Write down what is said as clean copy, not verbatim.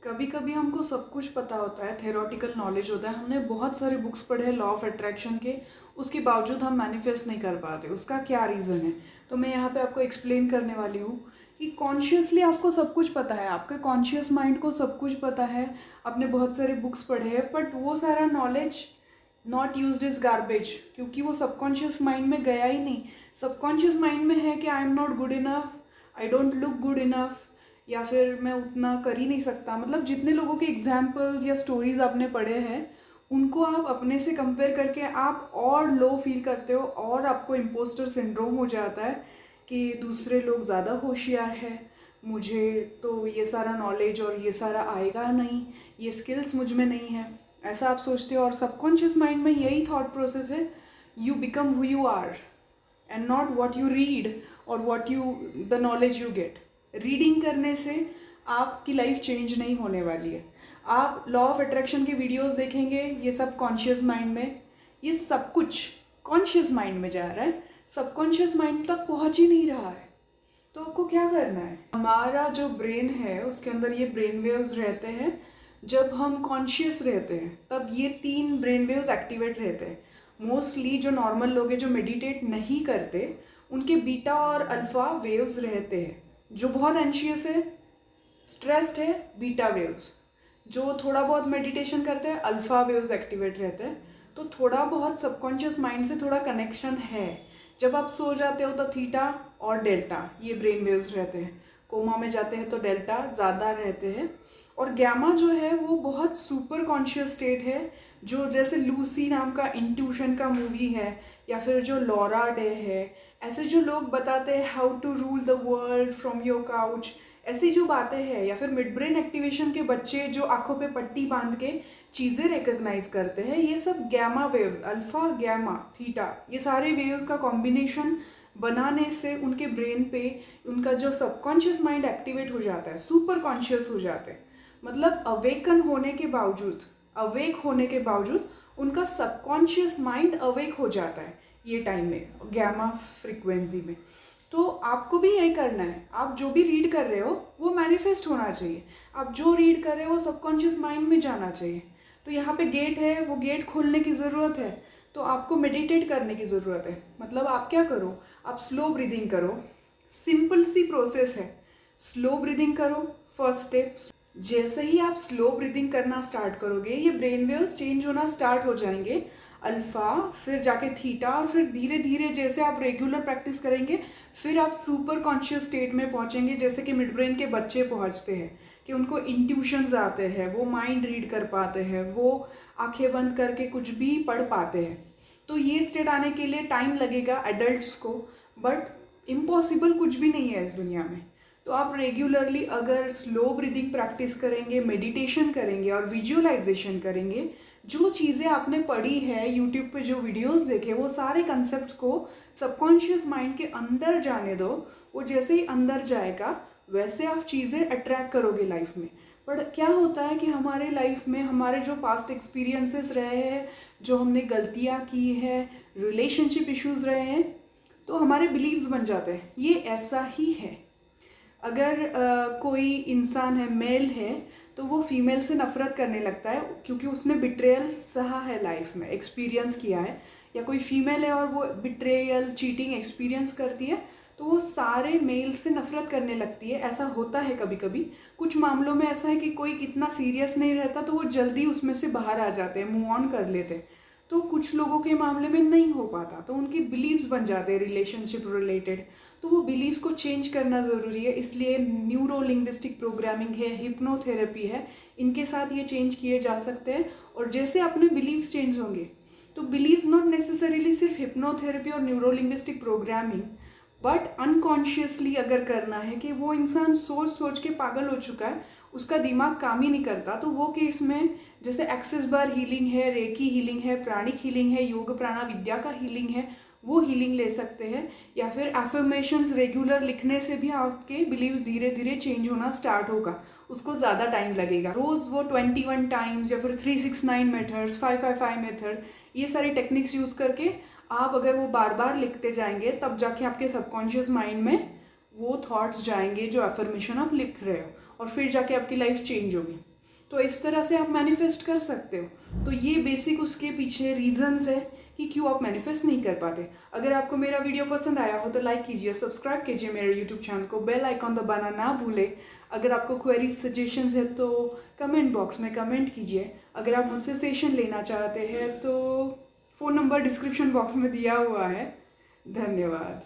कभी कभी हमको सब कुछ पता होता है, थेरोटिकल नॉलेज होता है, हमने बहुत सारे बुक्स पढ़े हैं लॉ ऑफ अट्रैक्शन के, उसके बावजूद हम मैनिफेस्ट नहीं कर पाते। उसका क्या रीज़न है? तो मैं यहाँ पे आपको एक्सप्लेन करने वाली हूँ कि कॉन्शियसली आपको सब कुछ पता है, आपके कॉन्शियस माइंड को सब कुछ पता है, आपने बहुत सारे बुक्स पढ़े हैं, बट वो सारा knowledge not used is garbage, क्योंकि वो सबकॉन्शियस माइंड में गया ही नहीं। सबकॉन्शियस माइंड में है कि I am not good enough, I don't look good enough, या फिर मैं उतना कर ही नहीं सकता। मतलब जितने लोगों के एग्जाम्पल्स या स्टोरीज आपने पढ़े हैं, उनको आप अपने से कंपेयर करके आप और लो फील करते हो, और आपको इम्पोस्टर सिंड्रोम हो जाता है कि दूसरे लोग ज़्यादा होशियार है, मुझे तो ये सारा नॉलेज और ये सारा आएगा नहीं, ये स्किल्स मुझ में नहीं है, ऐसा आप सोचते हो। और सबकॉन्शियस माइंड में यही थॉट प्रोसेस है, you become who you are and not what you read और what you the knowledge you get. Reading करने से आपकी लाइफ चेंज नहीं होने वाली है। आप लॉ ऑफ अट्रैक्शन के वीडियोस देखेंगे, ये सब कॉन्शियस माइंड में, ये सब कुछ कॉन्शियस माइंड में जा रहा है, सबकॉन्शियस माइंड तक पहुंच ही नहीं रहा है। तो आपको क्या करना है? हमारा जो ब्रेन है उसके अंदर ये ब्रेन वेव्स रहते हैं। जब हम कॉन्शियस रहते हैं तब ये 3 ब्रेन वेव्स एक्टिवेट रहते हैं। मोस्टली जो नॉर्मल लोग हैं जो मेडिटेट नहीं करते, उनके बीटा और अल्फा वेव्स रहते हैं। जो बहुत एंशियस है, स्ट्रेस्ड है, बीटा वेव्स। जो थोड़ा बहुत मेडिटेशन करते हैं, अल्फा वेव्स एक्टिवेट रहते हैं। तो थोड़ा बहुत सबकॉन्शियस माइंड से थोड़ा कनेक्शन है। जब आप सो जाते हो तो थीटा और डेल्टा ये ब्रेन वेव्स रहते हैं। कोमा में जाते हैं तो डेल्टा ज़्यादा रहते हैं। और गैमा जो है वो बहुत सुपर कॉन्शियस स्टेट है, जो जैसे लूसी नाम का इंट्यूशन का मूवी है, या फिर जो लॉरा डे है, ऐसे जो लोग बताते हैं how to rule the world from your couch, ऐसी जो बातें हैं, या फिर मिड ब्रेन एक्टिवेशन के बच्चे जो आंखों पे पट्टी बांध के चीज़ें रिकग्नाइज करते हैं, ये सब gamma waves, alpha gamma theta, ये सारे वेव्स का कॉम्बिनेशन बनाने से उनके ब्रेन पे उनका जो सबकॉन्शियस माइंड एक्टिवेट हो जाता है, सुपर कॉन्शियस हो जाते हैं। मतलब अवेकन होने के बावजूद, अवेक होने के बावजूद उनका सबकॉन्शियस माइंड अवेक हो जाता है ये टाइम में, गैमा फ्रिक्वेंसी में। तो आपको भी यही करना है। आप जो भी रीड कर रहे हो वो मैनिफेस्ट होना चाहिए। आप जो रीड कर रहे हो वो सबकॉन्शियस माइंड में जाना चाहिए। तो यहाँ पे गेट है, वो गेट खोलने की ज़रूरत है। तो आपको मेडिटेट करने की ज़रूरत है। मतलब आप क्या करो, आप स्लो ब्रीदिंग करो। सिंपल सी प्रोसेस है, स्लो ब्रीदिंग करो। फर्स्ट स्टेप, जैसे ही आप स्लो ब्रीदिंग करना स्टार्ट करोगे, ये ब्रेन वेव्स चेंज होना स्टार्ट हो जाएंगे, अल्फा, फिर जाके थीटा, और फिर धीरे धीरे जैसे आप रेगुलर प्रैक्टिस करेंगे फिर आप सुपर कॉन्शियस स्टेट में पहुंचेंगे। जैसे कि मिड ब्रेन के बच्चे पहुंचते हैं कि उनको इंट्यूशंस आते हैं, वो माइंड रीड कर पाते हैं, वो आंखें बंद करके कुछ भी पढ़ पाते हैं। तो ये स्टेट आने के लिए टाइम लगेगा एडल्ट्स को, बट इम्पॉसिबल कुछ भी नहीं है इस दुनिया में। तो आप रेगुलरली अगर स्लो ब्रीदिंग प्रैक्टिस करेंगे, मेडिटेशन करेंगे और विजुअलाइजेशन करेंगे, जो चीज़ें आपने पढ़ी है, यूट्यूब पे जो वीडियोस देखे, वो सारे कंसेप्ट्स को सबकॉन्शियस माइंड के अंदर जाने दो। वो जैसे ही अंदर जाएगा वैसे आप चीज़ें अट्रैक्ट करोगे लाइफ में। पर क्या होता है कि हमारे लाइफ में हमारे जो पास्ट एक्सपीरियंसेस रहे हैं, जो हमने गलतियाँ की है, रिलेशनशिप इश्यूज़ रहे हैं, तो हमारे बिलीव्स बन जाते हैं ये ऐसा ही है। अगर कोई इंसान है, मेल है, तो वो फीमेल से नफरत करने लगता है क्योंकि उसने बिट्रेयल सहा है, लाइफ में एक्सपीरियंस किया है। या कोई फीमेल है और वो बिट्रेयल, चीटिंग एक्सपीरियंस करती है, तो वो सारे मेल से नफरत करने लगती है। ऐसा होता है कभी कभी। कुछ मामलों में ऐसा है कि कोई इतना सीरियस नहीं रहता तो वो जल्दी उसमें से बाहर आ जाते हैं, मूव ऑन कर लेते हैं। तो कुछ लोगों के मामले में नहीं हो पाता, तो उनके बिलीव्स बन जाते हैं रिलेशनशिप रिलेटेड। तो वो बिलीव्स को चेंज करना ज़रूरी है। इसलिए न्यूरो लिंग्विस्टिक प्रोग्रामिंग है, हिप्नोथेरेपी है, इनके साथ ये चेंज किए जा सकते हैं। और जैसे अपने बिलीव्स चेंज होंगे, तो बिलीव्स नॉट नेसेसरीली सिर्फ हिप्नोथेरेपी और neuro linguistic programming, but unconsciously अगर करना है कि वो इंसान सोच सोच के पागल हो चुका है, उसका दिमाग काम ही नहीं करता, तो वो केस में जैसे एक्सेस बार हीलिंग है, रेकी हीलिंग है, प्राणिक हीलिंग है, योग प्राणा विद्या का हीलिंग है, वो हीलिंग ले सकते हैं। या फिर एफर्मेशंस रेगुलर लिखने से भी आपके बिलीव्स धीरे धीरे चेंज होना स्टार्ट होगा। उसको ज़्यादा टाइम लगेगा। रोज़ वो 21 टाइम्स या फिर 369 मेथड्स, 555 मेथड, ये सारी टेक्निक्स यूज़ करके आप अगर वो बार बार लिखते जाएंगे, तब जाके आपके सबकॉन्शियस माइंड में वो थॉट्स जाएंगे जो एफर्मेशन आप लिख रहे हो, और फिर जाके आपकी लाइफ चेंज होगी। तो इस तरह से आप मैनिफेस्ट कर सकते हो। तो ये बेसिक उसके पीछे रीजंस है कि क्यों आप मैनिफेस्ट नहीं कर पाते। अगर आपको मेरा वीडियो पसंद आया हो तो लाइक कीजिए, सब्सक्राइब कीजिए मेरे यूट्यूब चैनल को, बेल आइकॉन दबाना ना भूले। अगर आपको क्वेरीज सजेशंस है तो कमेंट बॉक्स में कमेंट कीजिए। अगर आप मुझसे सेशन लेना चाहते हैं तो फ़ोन नंबर डिस्क्रिप्शन बॉक्स में दिया हुआ है। धन्यवाद।